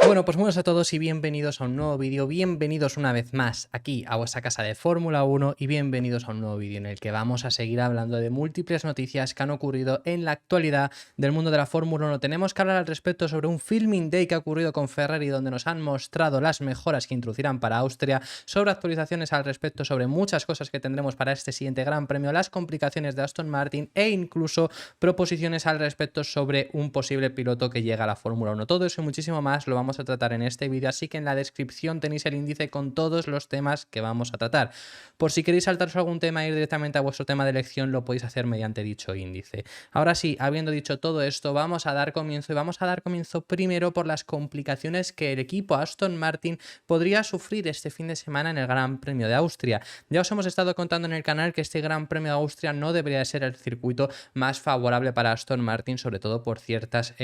Bueno, pues buenos a todos y bienvenidos a un nuevo vídeo, bienvenidos una vez más aquí a vuestra casa de Fórmula 1 y bienvenidos a un nuevo vídeo en el que vamos a seguir hablando de múltiples noticias que han ocurrido en la actualidad del mundo de la Fórmula 1. Tenemos que hablar al respecto sobre un filming day que ha ocurrido con Ferrari donde nos han mostrado las mejoras que introducirán para Austria, sobre actualizaciones al respecto sobre muchas cosas que tendremos para este siguiente Gran Premio, las complicaciones de Aston Martin e incluso proposiciones al respecto sobre un posible piloto que llega a la Fórmula 1. Todo eso y muchísimo más lo vamos a tratar en este vídeo, así que en la descripción tenéis el índice con todos los temas que vamos a tratar. Por si queréis saltaros algún tema e ir directamente a vuestro tema de elección, lo podéis hacer mediante dicho índice. Ahora sí, habiendo dicho todo esto, vamos a dar comienzo primero por las complicaciones que el equipo Aston Martin podría sufrir este fin de semana en el Gran Premio de Austria. Ya os hemos estado contando en el canal que este Gran Premio de Austria no debería de ser el circuito más favorable para Aston Martin, sobre todo por ciertas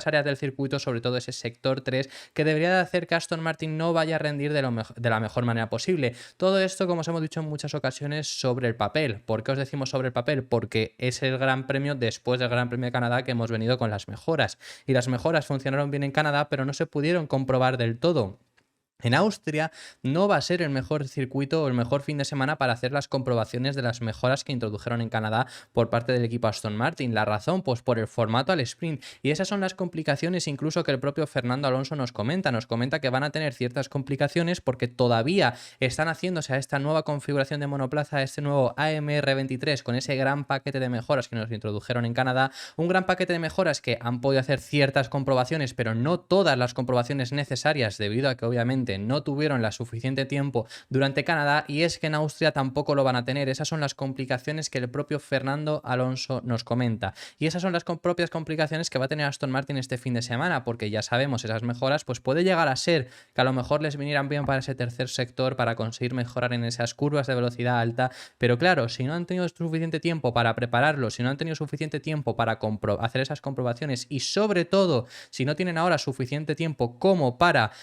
áreas del circuito, sobre todo ese sector 3, que debería de hacer que Aston Martin no vaya a rendir de la mejor manera posible. Todo esto, como os hemos dicho en muchas ocasiones, sobre el papel. ¿Por qué os decimos sobre el papel? Porque es el Gran Premio después del Gran Premio de Canadá que hemos venido con las mejoras. Y las mejoras funcionaron bien en Canadá, pero no se pudieron comprobar del todo. En Austria no va a ser el mejor circuito o el mejor fin de semana para hacer las comprobaciones de las mejoras que introdujeron en Canadá por parte del equipo Aston Martin. La razón, pues por el formato al sprint. Y esas son las complicaciones incluso que el propio Fernando Alonso nos comenta. Nos comenta que van a tener ciertas complicaciones porque todavía están haciéndose a esta nueva configuración de monoplaza, a este nuevo AMR23 con ese gran paquete de mejoras que nos introdujeron en Canadá. Un gran paquete de mejoras que han podido hacer ciertas comprobaciones, pero no todas las comprobaciones necesarias debido a que obviamente no tuvieron la suficiente tiempo durante Canadá, y es que en Austria tampoco lo van a tener. Esas son las complicaciones que el propio Fernando Alonso nos comenta, y esas son las propias complicaciones que va a tener Aston Martin este fin de semana, porque ya sabemos, esas mejoras pues puede llegar a ser que a lo mejor les vinieran bien para ese tercer sector, para conseguir mejorar en esas curvas de velocidad alta, pero claro, si no han tenido suficiente tiempo para prepararlo, si no han tenido suficiente tiempo para hacer esas comprobaciones, y sobre todo si no tienen ahora suficiente tiempo como para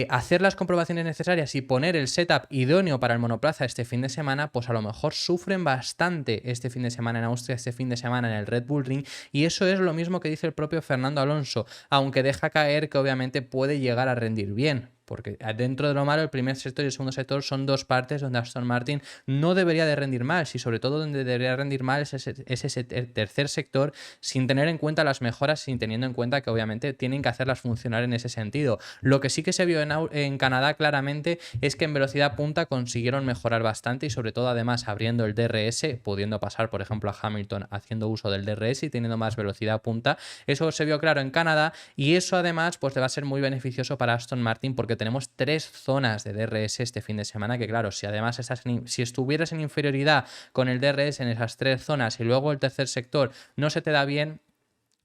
hacer las comprobaciones necesarias y poner el setup idóneo para el monoplaza este fin de semana, pues a lo mejor sufren bastante este fin de semana en Austria, este fin de semana en el Red Bull Ring. Y eso es lo mismo que dice el propio Fernando Alonso, aunque deja caer que obviamente puede llegar a rendir bien, porque dentro de lo malo el primer sector y el segundo sector son dos partes donde Aston Martin no debería de rendir mal, si sobre todo donde debería rendir mal es ese tercer sector, sin tener en cuenta las mejoras, sin teniendo en cuenta que obviamente tienen que hacerlas funcionar en ese sentido. Lo que sí que se vio en Canadá claramente es que en velocidad punta consiguieron mejorar bastante, y sobre todo además abriendo el DRS, pudiendo pasar por ejemplo a Hamilton haciendo uso del DRS y teniendo más velocidad punta. Eso se vio claro en Canadá, y eso además pues le va a ser muy beneficioso para Aston Martin, porque tenemos 3 zonas de DRS este fin de semana, que claro, si además si estuvieras en inferioridad con el DRS en esas 3 zonas y luego el tercer sector no se te da bien,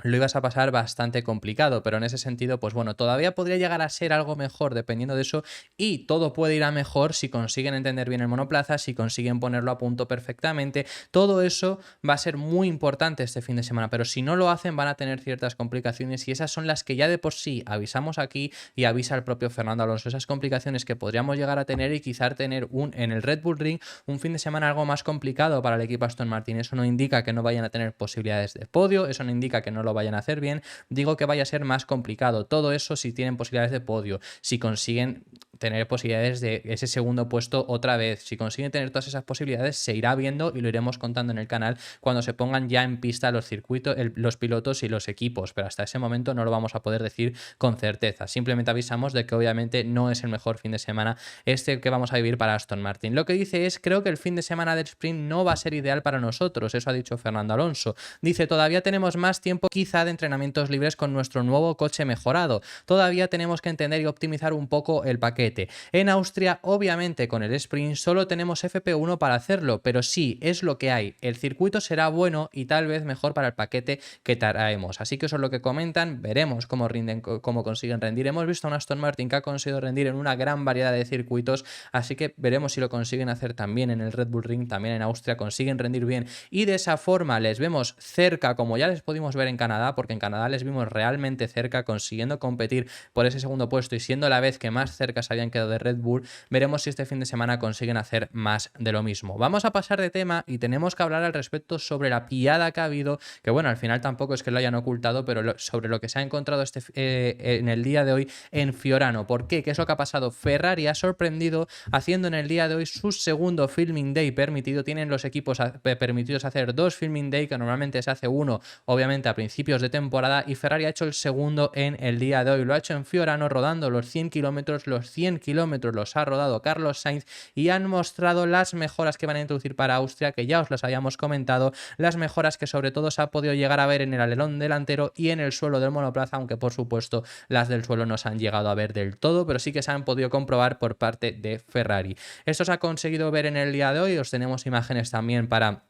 lo ibas a pasar bastante complicado. Pero en ese sentido, pues bueno, todavía podría llegar a ser algo mejor dependiendo de eso, y todo puede ir a mejor si consiguen entender bien el monoplaza, si consiguen ponerlo a punto perfectamente. Todo eso va a ser muy importante este fin de semana, pero si no lo hacen van a tener ciertas complicaciones, y esas son las que ya de por sí avisamos aquí y avisa el propio Fernando Alonso, esas complicaciones que podríamos llegar a tener, y quizás tener en el Red Bull Ring un fin de semana algo más complicado para el equipo Aston Martin. Eso no indica que no vayan a tener posibilidades de podio, eso no indica que no lo vayan a hacer bien, digo que vaya a ser más complicado. Todo eso si tienen posibilidades de podio, si consiguen tener posibilidades de ese segundo puesto otra vez, si consiguen tener todas esas posibilidades, se irá viendo y lo iremos contando en el canal cuando se pongan ya en pista los circuitos, los pilotos y los equipos, pero hasta ese momento no lo vamos a poder decir con certeza. Simplemente avisamos de que obviamente no es el mejor fin de semana este que vamos a vivir para Aston Martin. Lo que dice es: creo que el fin de semana del sprint no va a ser ideal para nosotros. Eso ha dicho Fernando Alonso. Dice: todavía tenemos más tiempo quizá de entrenamientos libres con nuestro nuevo coche mejorado. Todavía tenemos que entender y optimizar un poco el paquete. En Austria, obviamente, con el sprint solo tenemos FP1 para hacerlo, pero sí, es lo que hay. El circuito será bueno y tal vez mejor para el paquete que traemos. Así que eso es lo que comentan. Veremos cómo rinden, cómo consiguen rendir. Hemos visto a un Aston Martin que ha conseguido rendir en una gran variedad de circuitos, así que veremos si lo consiguen hacer también en el Red Bull Ring, también en Austria, consiguen rendir bien, y de esa forma les vemos cerca, como ya les pudimos ver en Canadá, porque en Canadá les vimos realmente cerca, consiguiendo competir por ese segundo puesto y siendo la vez que más cerca se habían habían quedado de Red Bull. Veremos si este fin de semana consiguen hacer más de lo mismo. Vamos a pasar de tema y tenemos que hablar al respecto sobre la pillada que ha habido, que bueno, al final tampoco es que lo hayan ocultado, pero sobre lo que se ha encontrado en el día de hoy en Fiorano. ¿Por qué? ¿Qué es lo que ha pasado? Ferrari ha sorprendido haciendo en el día de hoy su segundo filming day permitido. Tienen los equipos permitidos hacer 2 filming day, que normalmente se hace uno, obviamente, a principios de temporada, y Ferrari ha hecho el segundo en el día de hoy. Lo ha hecho en Fiorano, rodando los 100 kilómetros. Los 100 kilómetros los ha rodado Carlos Sainz y han mostrado las mejoras que van a introducir para Austria, que ya os las habíamos comentado, las mejoras que sobre todo se ha podido llegar a ver en el alerón delantero y en el suelo del monoplaza, aunque por supuesto las del suelo no se han llegado a ver del todo, pero sí que se han podido comprobar por parte de Ferrari. Esto se ha conseguido ver en el día de hoy. Os tenemos imágenes también para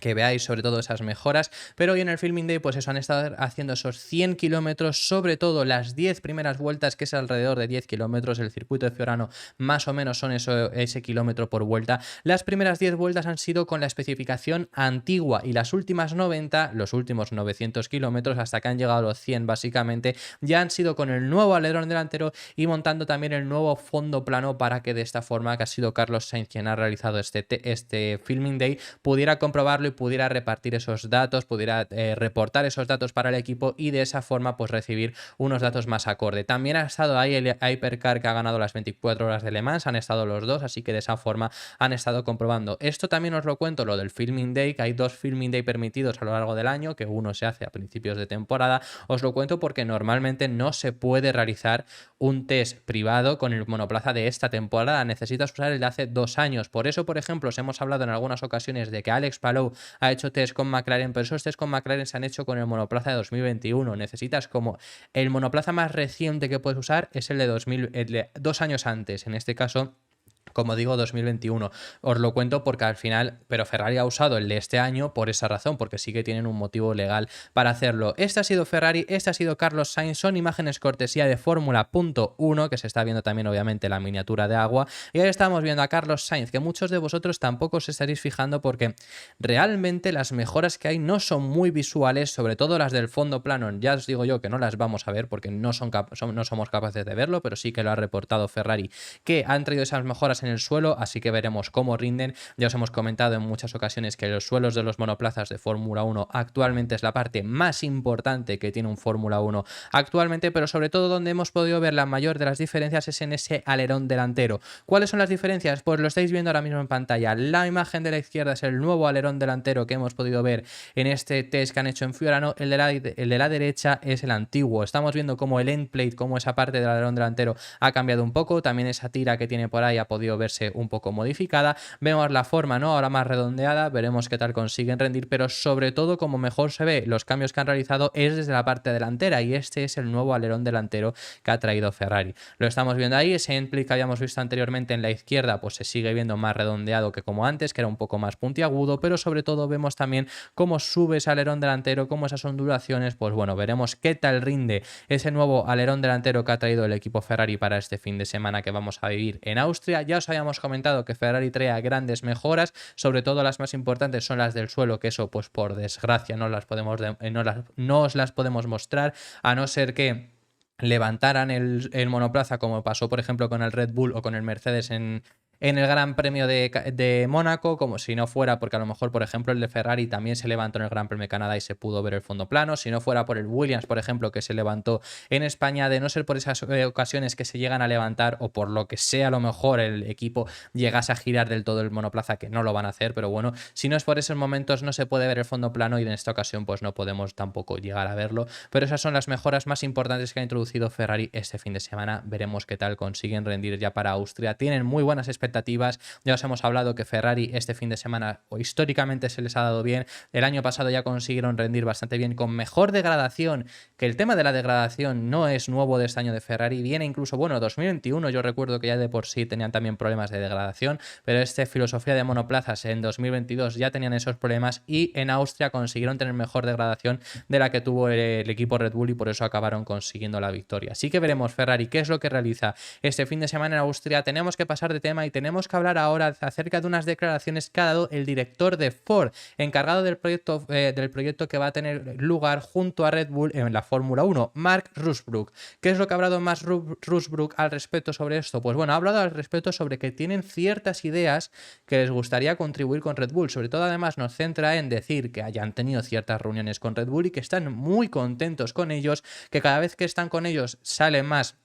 que veáis sobre todo esas mejoras, pero hoy en el filming day pues eso, han estado haciendo esos 100 kilómetros, sobre todo las 10 primeras vueltas, que es alrededor de 10 kilómetros. El circuito de Fiorano más o menos son ese kilómetro por vuelta. Las primeras 10 vueltas han sido con la especificación antigua y las últimas 90, los últimos 900 kilómetros hasta que han llegado a los 100 básicamente, ya han sido con el nuevo alerón delantero y montando también el nuevo fondo plano, para que de esta forma, que ha sido Carlos Sainz quien ha realizado este filming day, pudiera comprobarlo y pudiera repartir esos datos, pudiera reportar esos datos para el equipo y de esa forma pues recibir unos datos más acorde. También ha estado ahí el Hypercar, que ha ganado las 24 horas de Le Mans, han estado los dos, así que de esa forma han estado comprobando. Esto también os lo cuento, lo del filming day, que hay 2 filming day permitidos a lo largo del año, que uno se hace a principios de temporada. Os lo cuento porque normalmente no se puede realizar un test privado con el monoplaza de esta temporada, necesitas usar el de hace 2 años. Por eso, por ejemplo, os hemos hablado en algunas ocasiones de que Alex Palou ha hecho test con McLaren, pero esos test con McLaren se han hecho con el monoplaza de 2021. Necesitas, como el monoplaza más reciente que puedes usar es el de 2 años antes, en este caso, como digo, 2021. Os lo cuento porque al final, pero Ferrari ha usado el de este año por esa razón, porque sí que tienen un motivo legal para hacerlo. Este ha sido Ferrari, este ha sido Carlos Sainz, son imágenes cortesía de Fórmula.1, que se está viendo también obviamente la miniatura de agua, y ahí estamos viendo a Carlos Sainz, que muchos de vosotros tampoco os estaréis fijando porque realmente las mejoras que hay no son muy visuales, sobre todo las del fondo plano. Ya os digo yo que no las vamos a ver porque no somos capaces de verlo, pero sí que lo ha reportado Ferrari, que han traído esas mejoras en el suelo, así que veremos cómo rinden. Ya os hemos comentado en muchas ocasiones que los suelos de los monoplazas de Fórmula 1 actualmente es la parte más importante que tiene un Fórmula 1 actualmente, pero sobre todo donde hemos podido ver la mayor de las diferencias es en ese alerón delantero. ¿Cuáles son las diferencias? Pues lo estáis viendo ahora mismo en pantalla. La imagen de la izquierda es el nuevo alerón delantero que hemos podido ver en este test que han hecho en Fiorano. El de la derecha es el antiguo. Estamos viendo cómo el end plate, como esa parte del alerón delantero ha cambiado un poco. También esa tira que tiene por ahí ha podido verse un poco modificada. Vemos la forma, ¿no? Ahora más redondeada, veremos qué tal consiguen rendir, pero sobre todo, como mejor se ve los cambios que han realizado es desde la parte delantera, y este es el nuevo alerón delantero que ha traído Ferrari. Lo estamos viendo ahí, ese endplate que habíamos visto anteriormente en la izquierda pues se sigue viendo más redondeado que como antes, que era un poco más puntiagudo, pero sobre todo vemos también cómo sube ese alerón delantero, cómo esas ondulaciones, pues bueno, veremos qué tal rinde ese nuevo alerón delantero que ha traído el equipo Ferrari para este fin de semana que vamos a vivir en Austria. Ya os habíamos comentado que Ferrari trae grandes mejoras, sobre todo las más importantes son las del suelo, que eso pues por desgracia no os las podemos mostrar, a no ser que levantaran el monoplaza, como pasó por ejemplo con el Red Bull o con el Mercedes en el Gran Premio de Mónaco, como si no fuera porque a lo mejor, por ejemplo, el de Ferrari también se levantó en el Gran Premio de Canadá y se pudo ver el fondo plano, si no fuera por el Williams, por ejemplo, que se levantó en España, de no ser por esas ocasiones que se llegan a levantar o por lo que sea, a lo mejor el equipo llegase a girar del todo el monoplaza, que no lo van a hacer, pero bueno, si no es por esos momentos no se puede ver el fondo plano y en esta ocasión pues no podemos tampoco llegar a verlo, pero esas son las mejoras más importantes que ha introducido Ferrari este fin de semana. Veremos qué tal consiguen rendir ya para Austria. Tienen muy buenas expectativas. Ya os hemos hablado que Ferrari este fin de semana o históricamente se les ha dado bien. El año pasado ya consiguieron rendir bastante bien con mejor degradación, que el tema de la degradación no es nuevo de este año de Ferrari, viene incluso, bueno, 2021 yo recuerdo que ya de por sí tenían también problemas de degradación, pero esta filosofía de monoplazas en 2022 ya tenían esos problemas y en Austria consiguieron tener mejor degradación de la que tuvo el equipo Red Bull y por eso acabaron consiguiendo la victoria. Así que veremos Ferrari qué es lo que realiza este fin de semana en Austria. Tenemos que pasar de tema y tenemos que hablar ahora acerca de unas declaraciones que ha dado el director de Ford, encargado del proyecto que va a tener lugar junto a Red Bull en la Fórmula 1, Mark Rosberg. ¿Qué es lo que ha hablado Mark Rosberg al respecto sobre esto? Pues bueno, ha hablado al respecto sobre que tienen ciertas ideas que les gustaría contribuir con Red Bull. Sobre todo, además, nos centra en decir que hayan tenido ciertas reuniones con Red Bull y que están muy contentos con ellos, que cada vez que están con ellos salen más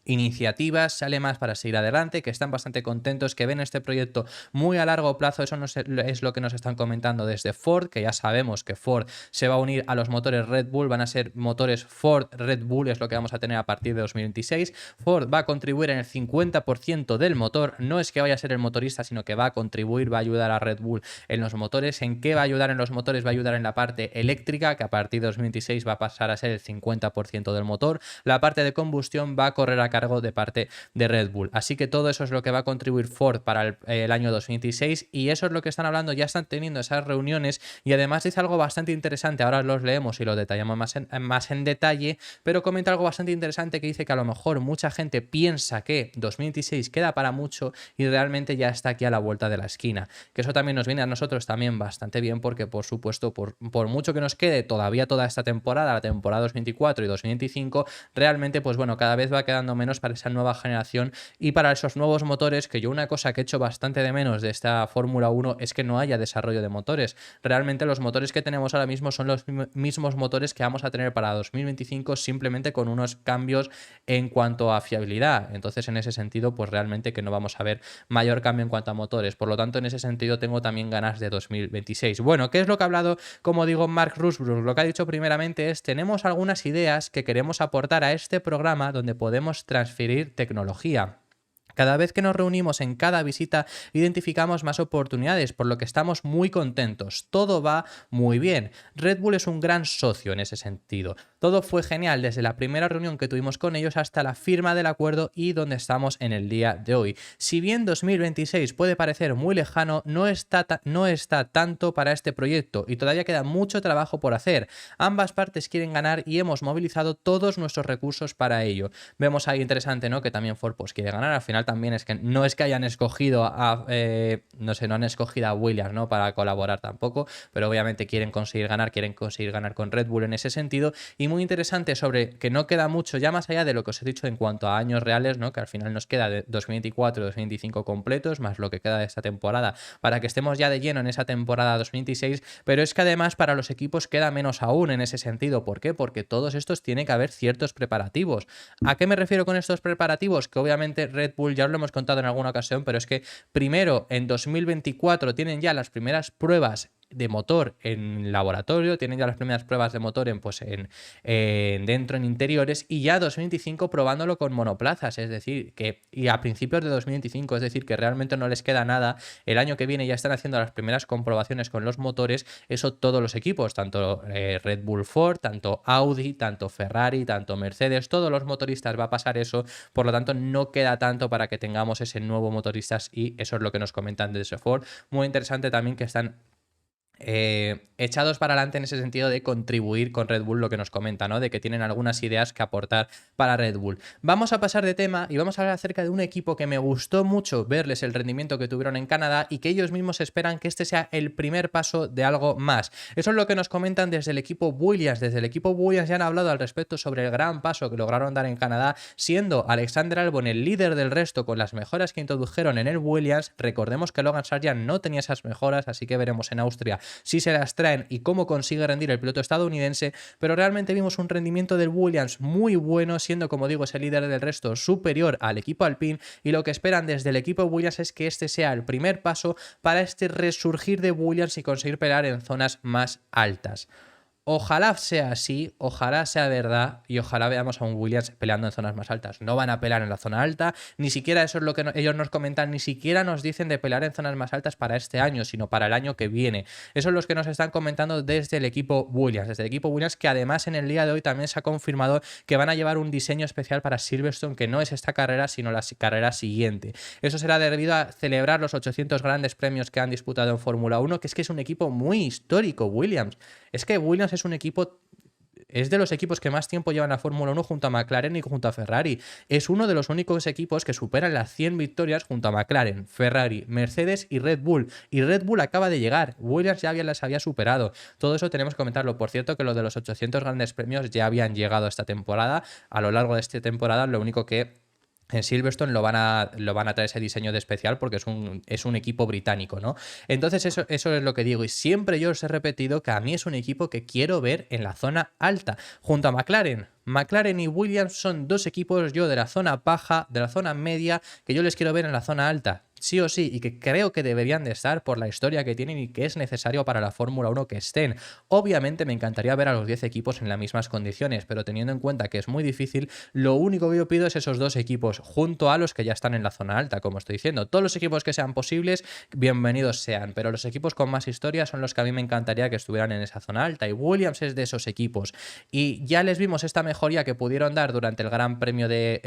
iniciativas, sale más para seguir adelante, que están bastante contentos, que ven este proyecto muy a largo plazo. Eso es lo que nos están comentando desde Ford, que ya sabemos que Ford se va a unir a los motores Red Bull, van a ser motores Ford Red Bull, es lo que vamos a tener a partir de 2026. Ford va a contribuir en el 50% del motor, no es que vaya a ser el motorista, sino que va a contribuir, va a ayudar a Red Bull en los motores. ¿En qué va a ayudar en los motores? Va a ayudar en la parte eléctrica, que a partir de 2026 va a pasar a ser el 50% del motor. La parte de combustión va a correr a cargo de parte de Red Bull. Así que todo eso es lo que va a contribuir Ford para el año 2026 y eso es lo que están hablando, ya están teniendo esas reuniones y además dice algo bastante interesante, ahora los leemos y lo detallamos más en detalle, pero comenta algo bastante interesante que dice que a lo mejor mucha gente piensa que 2026 queda para mucho y realmente ya está aquí a la vuelta de la esquina, que eso también nos viene a nosotros también bastante bien porque por supuesto por mucho que nos quede todavía toda esta temporada, la temporada 2024 y 2025, realmente pues bueno, cada vez va quedando menos para esa nueva generación y para esos nuevos motores, que yo una cosa que he hecho bastante de menos de esta Fórmula 1 es que no haya desarrollo de motores. Realmente los motores que tenemos ahora mismo son los mismos motores que vamos a tener para 2025, simplemente con unos cambios en cuanto a fiabilidad. Entonces en ese sentido pues realmente que no vamos a ver mayor cambio en cuanto a motores. Por lo tanto en ese sentido tengo también ganas de 2026. Bueno, ¿qué es lo que ha hablado, como digo, Mark Rosberg? Lo que ha dicho primeramente es: tenemos algunas ideas que queremos aportar a este programa donde podemos transferir tecnología. Cada vez que nos reunimos en cada visita identificamos más oportunidades, por lo que estamos muy contentos. Todo va muy bien. Red Bull es un gran socio en ese sentido. Todo fue genial desde la primera reunión que tuvimos con ellos hasta la firma del acuerdo y donde estamos en el día de hoy. Si bien 2026 puede parecer muy lejano, no está tanto para este proyecto y todavía queda mucho trabajo por hacer. Ambas partes quieren ganar y hemos movilizado todos nuestros recursos para ello. Vemos ahí interesante, ¿no? Que también Ford pues quiere ganar. Al final también es que no es que hayan escogido no han escogido a Williams, ¿no? Para colaborar tampoco, pero obviamente quieren conseguir ganar con Red Bull en ese sentido. Y muy interesante sobre que no queda mucho ya más allá de lo que os he dicho en cuanto a años reales, ¿no? Que al final nos queda de 2024 y 2025 completos, más lo que queda de esta temporada, para que estemos ya de lleno en esa temporada 2026, pero es que además para los equipos queda menos aún en ese sentido. ¿Por qué? Porque todos estos tiene que haber ciertos preparativos. ¿A qué me refiero con estos preparativos? Que obviamente Red Bull ya os lo hemos contado en alguna ocasión, pero es que primero en 2024 tienen ya las primeras pruebas de motor en laboratorio, tienen ya las primeras pruebas de motor dentro en interiores y ya 2025 probándolo con monoplazas, es decir, y a principios de 2025, es decir, que realmente no les queda nada. El año que viene ya están haciendo las primeras comprobaciones con los motores, eso todos los equipos, tanto Red Bull, Ford, tanto Audi, tanto Ferrari, tanto Mercedes, todos los motoristas va a pasar eso, por lo tanto no queda tanto para que tengamos ese nuevo motoristas y eso es lo que nos comentan desde Ford. Muy interesante también que están echados para adelante en ese sentido de contribuir con Red Bull, lo que nos comenta, ¿no? De que tienen algunas ideas que aportar para Red Bull. Vamos a pasar de tema y vamos a hablar acerca de un equipo que me gustó mucho verles el rendimiento que tuvieron en Canadá y que ellos mismos esperan que este sea el primer paso de algo más. Eso es lo que nos comentan desde el equipo Williams. Desde el equipo Williams ya han hablado al respecto sobre el gran paso que lograron dar en Canadá, siendo Alexander Albon el líder del resto con las mejoras que introdujeron en el Williams. Recordemos que Logan Sargent no tenía esas mejoras, así que veremos en Austria si se las traen y cómo consigue rendir el piloto estadounidense, pero realmente vimos un rendimiento del Williams muy bueno, siendo, como digo, ese líder del resto superior al equipo Alpine, y lo que esperan desde el equipo Williams es que este sea el primer paso para este resurgir de Williams y conseguir pelear en zonas más altas. Ojalá sea así, ojalá sea verdad y ojalá veamos a un Williams peleando en zonas más altas. No van a pelear en la zona alta, ni siquiera eso es lo que ellos nos comentan, ni siquiera nos dicen de pelear en zonas más altas para este año, sino para el año que viene. Eso es lo que nos están comentando desde el equipo Williams, que además en el día de hoy también se ha confirmado que van a llevar un diseño especial para Silverstone, que no es esta carrera, sino la carrera siguiente. Eso será debido a celebrar los 800 grandes premios que han disputado en Fórmula 1, que es un equipo muy histórico, Williams. Es que Williams es un equipo es de los equipos que más tiempo llevan la Fórmula 1 junto a McLaren y junto a Ferrari. Es uno de los únicos equipos que superan las 100 victorias junto a McLaren, Ferrari, Mercedes y Red Bull. Y Red Bull acaba de llegar, Williams ya las había superado. Todo eso tenemos que comentarlo. Por cierto, que lo de los 800 grandes premios ya habían llegado esta temporada. A lo largo de esta temporada, lo único que en Silverstone lo van a traer ese diseño de especial porque es un equipo británico, ¿no? Entonces eso es lo que digo, y siempre yo os he repetido que a mí es un equipo que quiero ver en la zona alta, junto a McLaren. McLaren y Williams son dos equipos yo de la zona baja, de la zona media, que yo les quiero ver en la zona alta, sí o sí, y que creo que deberían de estar por la historia que tienen y que es necesario para la Fórmula 1 que estén. Obviamente me encantaría ver a los 10 equipos en las mismas condiciones, pero teniendo en cuenta que es muy difícil, lo único que yo pido es esos dos equipos junto a los que ya están en la zona alta, como estoy diciendo. Todos los equipos que sean posibles, bienvenidos sean, pero los equipos con más historia son los que a mí me encantaría que estuvieran en esa zona alta, y Williams es de esos equipos. Y ya les vimos esta mejoría que pudieron dar durante el Gran Premio de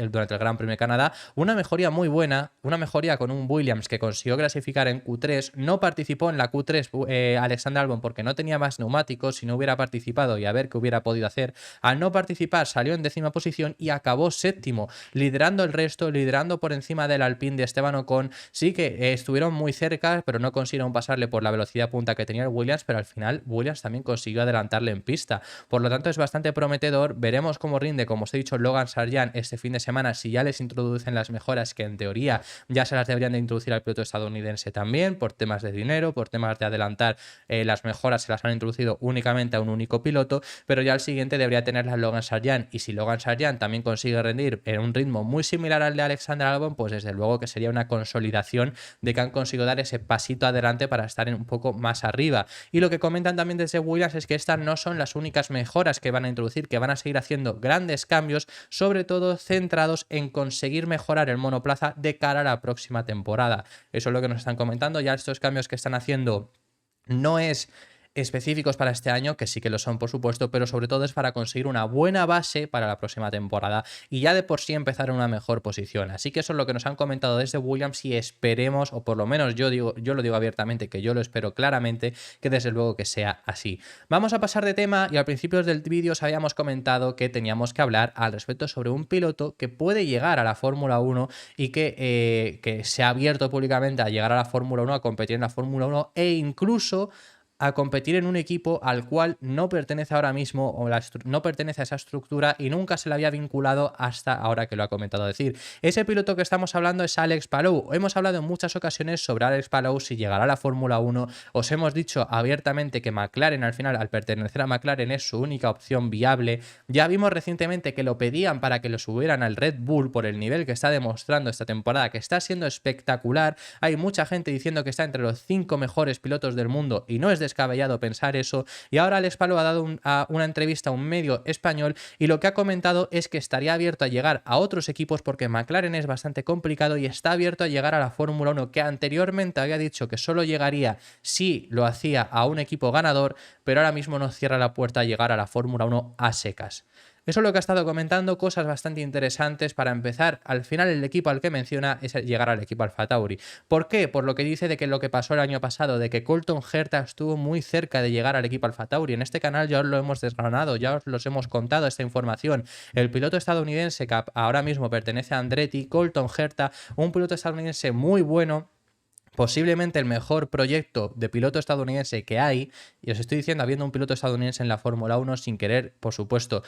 Canadá, una mejoría muy buena, una mejoría con un Williams que consiguió clasificar en Q3, no participó en la Q3 Alexander Albon porque no tenía más neumáticos. Si no hubiera participado y a ver qué hubiera podido hacer, al no participar salió en 10ª posición y acabó 7º, liderando el resto, liderando por encima del Alpine de Esteban Ocon. Sí que estuvieron muy cerca, pero no consiguieron pasarle por la velocidad punta que tenía el Williams, pero al final Williams también consiguió adelantarle en pista. Por lo tanto es bastante prometedor, veremos cómo rinde, como os he dicho, Logan Sargeant este fin de semana, si ya les introducen las mejoras que en teoría ya se las deberían de introducir al piloto estadounidense también, por temas de dinero, por temas de adelantar las mejoras se las han introducido únicamente a un único piloto, pero ya el siguiente debería tenerlas Logan Sargeant, y si Logan Sargeant también consigue rendir en un ritmo muy similar al de Alexander Albon, pues desde luego que sería una consolidación de que han conseguido dar ese pasito adelante para estar un poco más arriba. Y lo que comentan también desde Williams es que estas no son las únicas mejoras que van a introducir, que van a seguir haciendo grandes cambios, sobre todo centrados en conseguir mejorar el monoplaza de cara a la próxima temporada. Eso es lo que nos están comentando. Ya estos cambios que están haciendo no es específicos para este año, que sí que lo son por supuesto, pero sobre todo es para conseguir una buena base para la próxima temporada y ya de por sí empezar en una mejor posición. Así que eso es lo que nos han comentado desde Williams, y esperemos, o por lo menos yo lo digo abiertamente, que yo lo espero claramente, que desde luego que sea así. Vamos a pasar de tema, y al principio del vídeo os habíamos comentado que teníamos que hablar al respecto sobre un piloto que puede llegar a la Fórmula 1 y que se ha abierto públicamente a llegar a la Fórmula 1, a competir en la Fórmula 1 e incluso a competir en un equipo al cual no pertenece ahora mismo, o no pertenece a esa estructura y nunca se le había vinculado hasta ahora que lo ha comentado decir. Ese piloto que estamos hablando es Alex Palou. Hemos hablado en muchas ocasiones sobre Alex Palou, si llegará a la Fórmula 1. Os hemos dicho abiertamente que McLaren, al final, al pertenecer a McLaren, es su única opción viable. Ya vimos recientemente que lo pedían para que lo subieran al Red Bull por el nivel que está demostrando esta temporada, que está siendo espectacular. Hay mucha gente diciendo que está entre los 5 mejores pilotos del mundo, y no es descabellado pensar eso. Y ahora Alex Palou ha dado una entrevista a un medio español, y lo que ha comentado es que estaría abierto a llegar a otros equipos porque McLaren es bastante complicado, y está abierto a llegar a la Fórmula 1, que anteriormente había dicho que solo llegaría si lo hacía a un equipo ganador, pero ahora mismo no cierra la puerta a llegar a la Fórmula 1 a secas. Eso es lo que ha estado comentando, cosas bastante interesantes. Para empezar, al final el equipo al que menciona es llegar al equipo AlphaTauri. ¿Por qué? Por lo que dice de que lo que pasó el año pasado, de que Colton Herta estuvo muy cerca de llegar al equipo AlphaTauri. En este canal ya os lo hemos desgranado, ya os los hemos contado esta información. El piloto estadounidense que ahora mismo pertenece a Andretti, Colton Herta, un piloto estadounidense muy bueno, posiblemente el mejor proyecto de piloto estadounidense que hay, y os estoy diciendo habiendo un piloto estadounidense en la Fórmula 1, sin querer, por supuesto,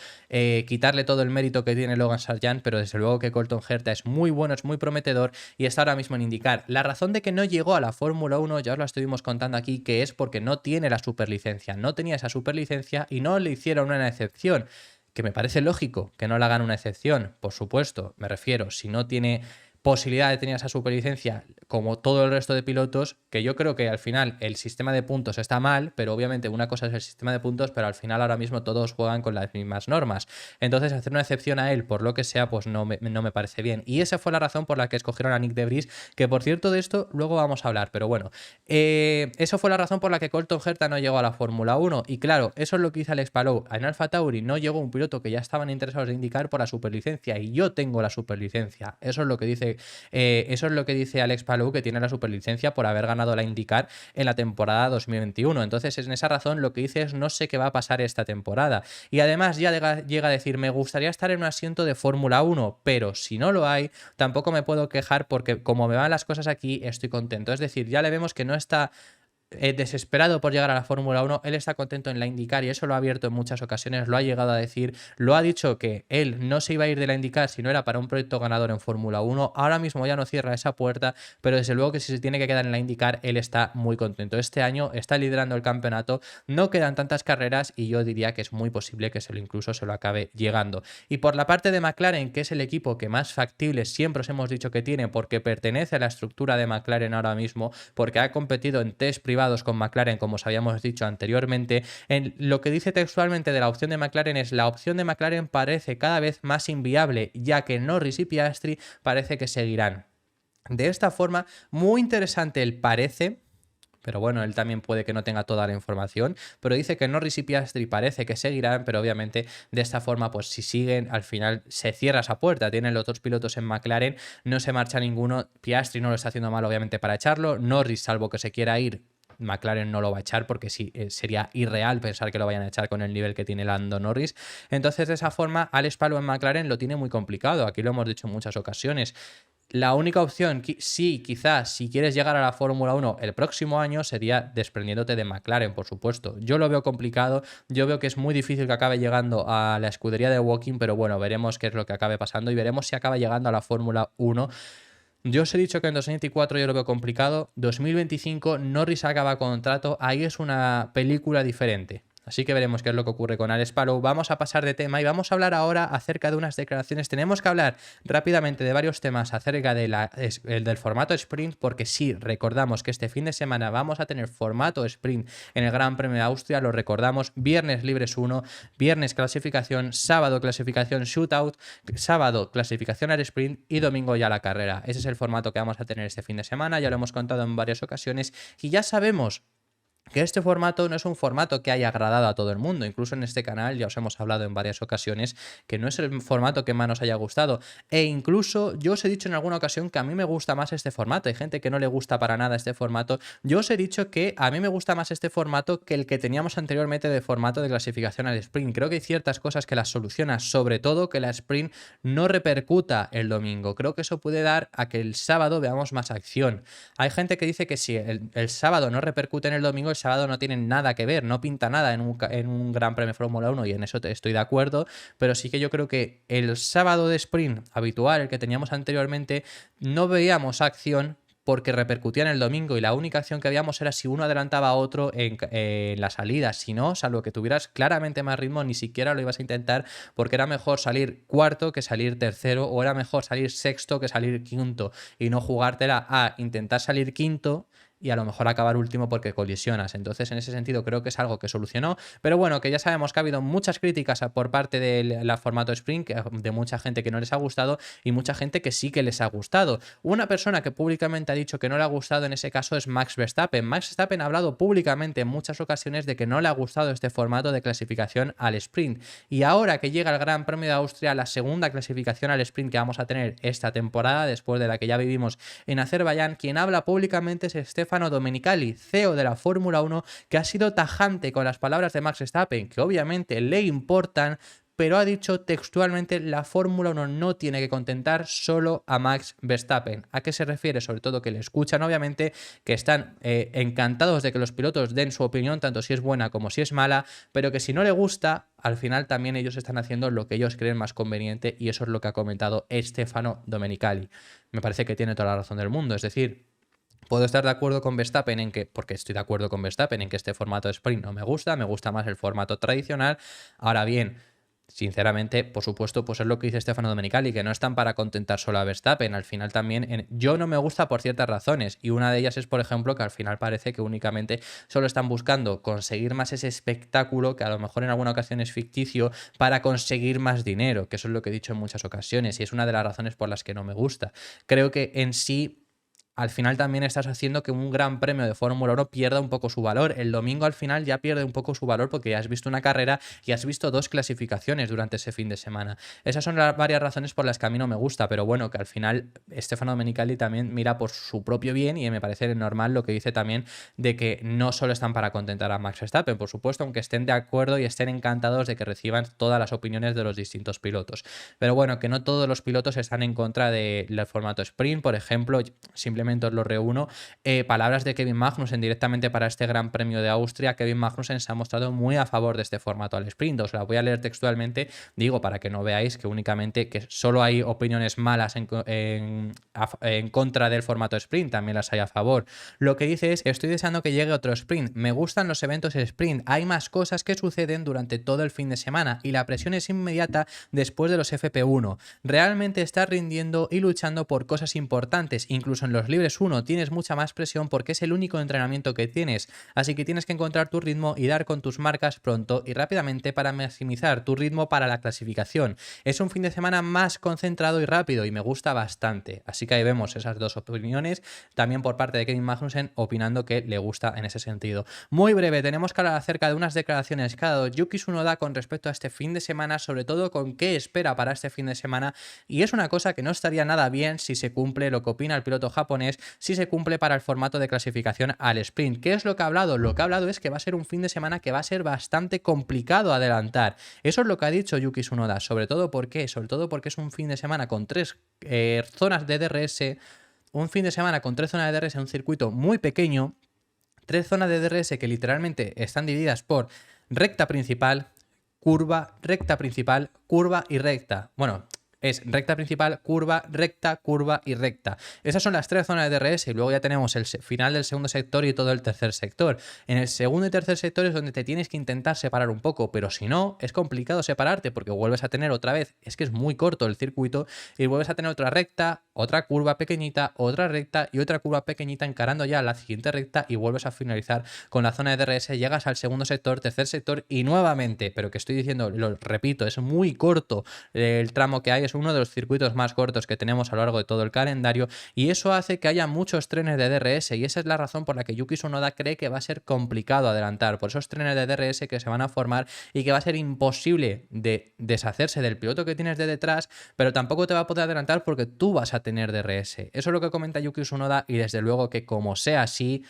quitarle todo el mérito que tiene Logan Sargeant, pero desde luego que Colton Herta es muy bueno, es muy prometedor, y está ahora mismo en IndyCar. La razón de que no llegó a la Fórmula 1, ya os la estuvimos contando aquí, que es porque no tiene la superlicencia, no tenía esa superlicencia y no le hicieron una excepción, que me parece lógico que no le hagan una excepción, por supuesto, me refiero, si no tiene posibilidad de tener esa superlicencia como todo el resto de pilotos, que yo creo que al final el sistema de puntos está mal, pero obviamente una cosa es el sistema de puntos, pero al final ahora mismo todos juegan con las mismas normas. Entonces hacer una excepción a él por lo que sea, pues no me parece bien. Y esa fue la razón por la que escogieron a Nick de Vries, que por cierto de esto luego vamos a hablar, pero bueno, eso fue la razón por la que Colton Herta no llegó a la Fórmula 1. Y claro, eso es lo que hizo Alex Palou. En AlphaTauri no llegó un piloto que ya estaban interesados en indicar por la superlicencia, y yo tengo la superlicencia. Eso es lo que dice porque eso es lo que dice Alex Palou, que tiene la superlicencia por haber ganado la IndyCar en la temporada 2021. Entonces, en esa razón, lo que dice es no sé qué va a pasar esta temporada. Y además ya llega a decir, me gustaría estar en un asiento de Fórmula 1, pero si no lo hay, tampoco me puedo quejar porque como me van las cosas aquí, estoy contento. Es decir, ya le vemos que no está desesperado por llegar a la Fórmula 1, él está contento en la IndyCar y eso lo ha abierto en muchas ocasiones, lo ha llegado a decir, lo ha dicho que él no se iba a ir de la IndyCar si no era para un proyecto ganador en Fórmula 1, ahora mismo ya no cierra esa puerta, pero desde luego que si se tiene que quedar en la IndyCar, él está muy contento. Este año está liderando el campeonato, no quedan tantas carreras y yo diría que es muy posible que incluso se lo acabe llegando. Y por la parte de McLaren, que es el equipo que más factible siempre os hemos dicho que tiene porque pertenece a la estructura de McLaren ahora mismo, porque ha competido en test privados con McLaren, como os habíamos dicho anteriormente, lo que dice textualmente de la opción de McLaren es: la opción de McLaren parece cada vez más inviable, ya que Norris y Piastri parece que seguirán. De esta forma, muy interesante el parece, pero bueno, él también puede que no tenga toda la información, pero dice que Norris y Piastri parece que seguirán, pero obviamente de esta forma, pues si siguen, al final se cierra esa puerta, tienen los dos pilotos en McLaren, no se marcha ninguno, Piastri no lo está haciendo mal obviamente para echarlo, Norris, salvo que se quiera ir, McLaren no lo va a echar porque sí, sería irreal pensar que lo vayan a echar con el nivel que tiene Lando Norris. Entonces, de esa forma, Alex Palou en McLaren lo tiene muy complicado. Aquí lo hemos dicho en muchas ocasiones. La única opción, sí, quizás, si quieres llegar a la Fórmula 1 el próximo año, sería desprendiéndote de McLaren, por supuesto. Yo lo veo complicado, yo veo que es muy difícil que acabe llegando a la escudería de Woking, pero bueno, veremos qué es lo que acabe pasando y veremos si acaba llegando a la Fórmula 1. Yo os he dicho que en 2024 yo lo veo complicado. 2025 Norris acaba contrato. Ahí es una película diferente. Así que veremos qué es lo que ocurre con Alex Palou. Vamos a pasar de tema y vamos a hablar ahora acerca de unas declaraciones. Tenemos que hablar rápidamente de varios temas acerca del formato sprint, porque sí, recordamos que este fin de semana vamos a tener formato sprint en el Gran Premio de Austria. Lo recordamos, viernes libres 1, viernes clasificación, sábado clasificación shootout, sábado clasificación al sprint y domingo ya la carrera. Ese es el formato que vamos a tener este fin de semana. Ya lo hemos contado en varias ocasiones y ya sabemos que este formato no es un formato que haya agradado a todo el mundo. Incluso en este canal ya os hemos hablado en varias ocasiones que no es el formato que más nos haya gustado. E incluso yo os he dicho en alguna ocasión que a mí me gusta más este formato. Hay gente que no le gusta para nada este formato. Yo os he dicho que a mí me gusta más este formato que el que teníamos anteriormente de formato de clasificación al sprint. Creo que hay ciertas cosas que las soluciona, sobre todo que la sprint no repercuta el domingo. Creo que eso puede dar a que el sábado veamos más acción. Hay gente que dice que si el sábado no repercute en el domingo, el sábado no tiene nada que ver, no pinta nada en un Gran Premio Fórmula 1 y en eso estoy de acuerdo, pero sí que yo creo que el sábado de sprint habitual, el que teníamos anteriormente, no veíamos acción porque repercutía en el domingo y la única acción que veíamos era si uno adelantaba a otro en la salida. Si no, salvo que tuvieras claramente más ritmo, ni siquiera lo ibas a intentar porque era mejor salir cuarto que salir tercero o era mejor salir sexto que salir quinto y no jugártela a intentar salir quinto y a lo mejor acabar último porque colisionas. Entonces, en ese sentido, creo que es algo que solucionó. Pero bueno, que ya sabemos que ha habido muchas críticas por parte del formato sprint, de mucha gente que no les ha gustado y mucha gente que sí que les ha gustado. Una persona que públicamente ha dicho que no le ha gustado en ese caso es Max Verstappen. Max Verstappen ha hablado públicamente en muchas ocasiones de que no le ha gustado este formato de clasificación al sprint. Y ahora que llega el Gran Premio de Austria, la segunda clasificación al sprint que vamos a tener esta temporada, después de la que ya vivimos en Azerbaiyán, quien habla públicamente es Stefano Domenicali, CEO de la Fórmula 1, que ha sido tajante con las palabras de Max Verstappen, que obviamente le importan, pero ha dicho textualmente: la Fórmula 1 no tiene que contentar solo a Max Verstappen. ¿A qué se refiere? Sobre todo que le escuchan, obviamente, que están encantados de que los pilotos den su opinión, tanto si es buena como si es mala, pero que si no le gusta, al final también ellos están haciendo lo que ellos creen más conveniente y eso es lo que ha comentado Stefano Domenicali. Me parece que tiene toda la razón del mundo, es decir, puedo estar de acuerdo con Verstappen porque estoy de acuerdo con Verstappen en que este formato de sprint no me gusta más el formato tradicional. Ahora bien, sinceramente, por supuesto, pues es lo que dice Stefano Domenicali, que no están para contentar solo a Verstappen. Al final también, yo no me gusta por ciertas razones y una de ellas es, por ejemplo, que al final parece que únicamente solo están buscando conseguir más ese espectáculo, que a lo mejor en alguna ocasión es ficticio, para conseguir más dinero, que eso es lo que he dicho en muchas ocasiones y es una de las razones por las que no me gusta. Creo que en sí al final también estás haciendo que un gran premio de Fórmula 1 pierda un poco su valor. El domingo al final ya pierde un poco su valor porque ya has visto una carrera y has visto 2 clasificaciones durante ese fin de semana. Esas son las varias razones por las que a mí no me gusta, pero bueno, que al final Stefano Domenicali también mira por su propio bien y me parece normal lo que dice también de que no solo están para contentar a Max Verstappen, por supuesto, aunque estén de acuerdo y estén encantados de que reciban todas las opiniones de los distintos pilotos. Pero bueno, que no todos los pilotos están en contra del formato sprint, por ejemplo, simplemente os lo reúno. Palabras de Kevin Magnussen directamente para este Gran Premio de Austria. Kevin Magnussen se ha mostrado muy a favor de este formato al sprint. Os la voy a leer textualmente, digo, para que no veáis que únicamente que solo hay opiniones malas en contra del formato sprint, también las hay a favor. Lo que dice es: estoy deseando que llegue otro sprint. Me gustan los eventos sprint. Hay más cosas que suceden durante todo el fin de semana y la presión es inmediata después de los FP1. Realmente estás rindiendo y luchando por cosas importantes. Incluso en los libres 1 tienes mucha más presión porque es el único entrenamiento que tienes. Así que tienes que encontrar tu ritmo y dar con tus marcas pronto y rápidamente para maximizar tu ritmo para la clasificación. Es un fin de semana más concentrado y rápido y me gusta bastante. Así que ahí vemos esas dos opiniones. También por parte de Kevin Magnussen opinando que le gusta en ese sentido. Muy breve, tenemos que hablar acerca de unas declaraciones que ha dado Yuki Tsunoda con respecto a este fin de semana, sobre todo con qué espera para este fin de semana, y es una cosa que no estaría nada bien si se cumple lo que opina el piloto japonés, si se cumple para el formato de clasificación al sprint. ¿Qué es lo que ha hablado? Lo que ha hablado es que va a ser un fin de semana que va a ser bastante complicado adelantar. Eso es lo que ha dicho Yuki Tsunoda. Sobre todo porque es un fin de semana con 3 zonas de DRS, un fin de semana con 3 zonas de DRS en un circuito muy pequeño, 3 zonas de DRS que literalmente están divididas por recta principal, curva y recta. Bueno, es recta principal, curva y recta. Esas son las 3 zonas de DRS y luego ya tenemos el final del segundo sector y todo el tercer sector. En el segundo y tercer sector es donde te tienes que intentar separar un poco, pero si no, es complicado separarte porque vuelves a tener otra vez, es que es muy corto el circuito, y vuelves a tener otra recta, otra curva pequeñita, otra recta y otra curva pequeñita encarando ya la siguiente recta y vuelves a finalizar con la zona de DRS, llegas al segundo sector, tercer sector y nuevamente, pero que estoy diciendo, lo repito, es muy corto el tramo que hay, es uno de los circuitos más cortos que tenemos a lo largo de todo el calendario y eso hace que haya muchos trenes de DRS y esa es la razón por la que Yuki Tsunoda cree que va a ser complicado adelantar, por esos trenes de DRS que se van a formar y que va a ser imposible de deshacerse del piloto que tienes de detrás, pero tampoco te va a poder adelantar porque tú vas a tener DRS. Eso es lo que comenta Yuki Tsunoda y desde luego que como sea así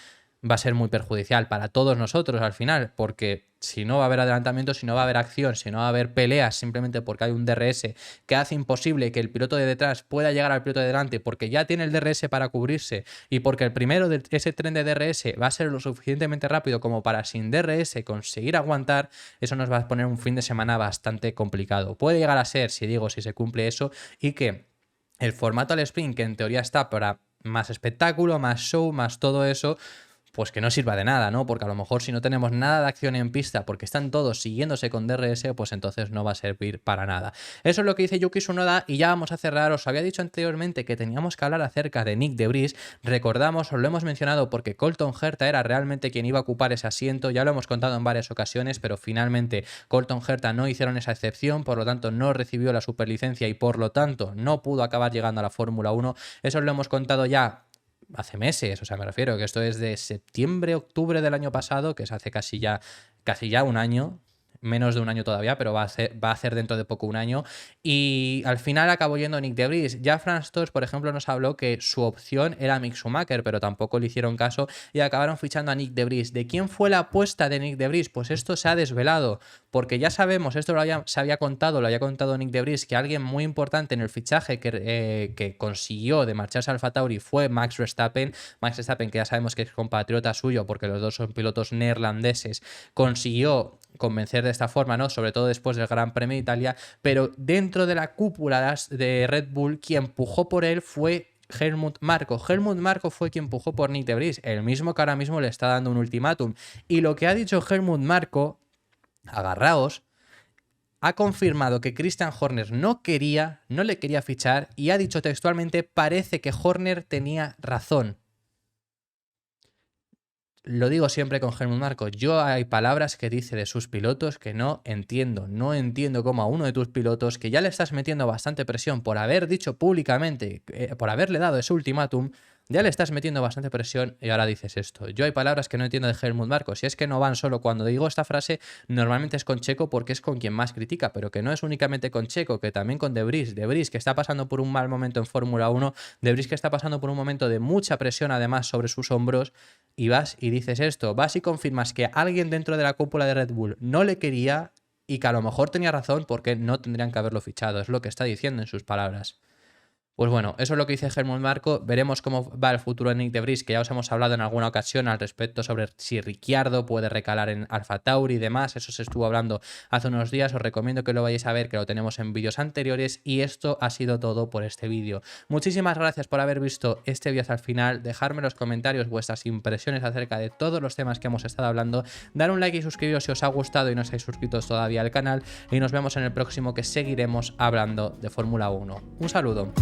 va a ser muy perjudicial para todos nosotros al final, porque si no va a haber adelantamiento, si no va a haber acción, si no va a haber peleas simplemente porque hay un DRS que hace imposible que el piloto de detrás pueda llegar al piloto de delante porque ya tiene el DRS para cubrirse y porque el primero de ese tren de DRS va a ser lo suficientemente rápido como para sin DRS conseguir aguantar, eso nos va a poner un fin de semana bastante complicado. Puede llegar a ser, si se cumple eso, y que el formato al sprint, que en teoría está para más espectáculo, más show, más todo eso, pues que no sirva de nada, ¿no? Porque a lo mejor si no tenemos nada de acción en pista porque están todos siguiéndose con DRS, pues entonces no va a servir para nada. Eso es lo que dice Yuki Tsunoda y ya vamos a cerrar. Os había dicho anteriormente que teníamos que hablar acerca de Nyck de Vries. Recordamos, os lo hemos mencionado porque Colton Herta era realmente quien iba a ocupar ese asiento, ya lo hemos contado en varias ocasiones, pero finalmente Colton Herta no hicieron esa excepción, por lo tanto no recibió la superlicencia y por lo tanto no pudo acabar llegando a la Fórmula 1. Eso lo hemos contado ya hace meses, o sea, me refiero que esto es de septiembre, octubre del año pasado, que es hace casi ya un año, menos de un año todavía, pero va a hacer dentro de poco un año, y al final acabó yendo Nyck de Vries. Ya Franz Tost, por ejemplo, nos habló que su opción era Mick Schumacher, pero tampoco le hicieron caso y acabaron fichando a Nyck de Vries. ¿De quién fue la apuesta de Nyck de Vries? Pues esto se ha desvelado, porque ya sabemos, esto se había contado, lo había contado Nyck de Vries, que alguien muy importante en el fichaje que consiguió de marcharse al Alfa Tauri fue Max Verstappen. Max Verstappen, que ya sabemos que es compatriota suyo, porque los dos son pilotos neerlandeses, consiguió convencer de esta forma, ¿no? Sobre todo después del Gran Premio de Italia, pero dentro de la cúpula de Red Bull, quien empujó por él fue Helmut Marko. Helmut Marko fue quien empujó por Nyck de Vries, el mismo que ahora mismo le está dando un ultimátum. Y lo que ha dicho Helmut Marko, agarraos, ha confirmado que Christian Horner no le quería fichar y ha dicho textualmente: parece que Horner tenía razón. Lo digo siempre con Helmut Marko, yo hay palabras que dice de sus pilotos que no entiendo. No entiendo cómo a uno de tus pilotos, que ya le estás metiendo bastante presión por haber dicho públicamente, por haberle dado ese ultimátum, Ya le estás metiendo bastante presión y ahora dices esto. Yo hay palabras que no entiendo de Helmut Marko. Si es que no van solo cuando digo esta frase, normalmente es con Checo porque es con quien más critica, pero que no es únicamente con Checo, que también con De Vries. De Vries que está pasando por un mal momento en Fórmula 1, De Vries que está pasando por un momento de mucha presión además sobre sus hombros, y vas y dices esto, vas y confirmas que alguien dentro de la cúpula de Red Bull no le quería y que a lo mejor tenía razón porque no tendrían que haberlo fichado, es lo que está diciendo en sus palabras. Pues bueno, eso es lo que dice Helmut Marko. Veremos cómo va el futuro de Nick de Vries, que ya os hemos hablado en alguna ocasión al respecto sobre si Ricciardo puede recalar en Alfa Tauri y demás. Eso se estuvo hablando hace unos días. Os recomiendo que lo vayáis a ver, que lo tenemos en vídeos anteriores. Y esto ha sido todo por este vídeo. Muchísimas gracias por haber visto este vídeo hasta el final. Dejadme en los comentarios vuestras impresiones acerca de todos los temas que hemos estado hablando. Dar un like y suscribiros si os ha gustado y no estáis suscritos todavía al canal. Y nos vemos en el próximo, que seguiremos hablando de Fórmula 1. Un saludo.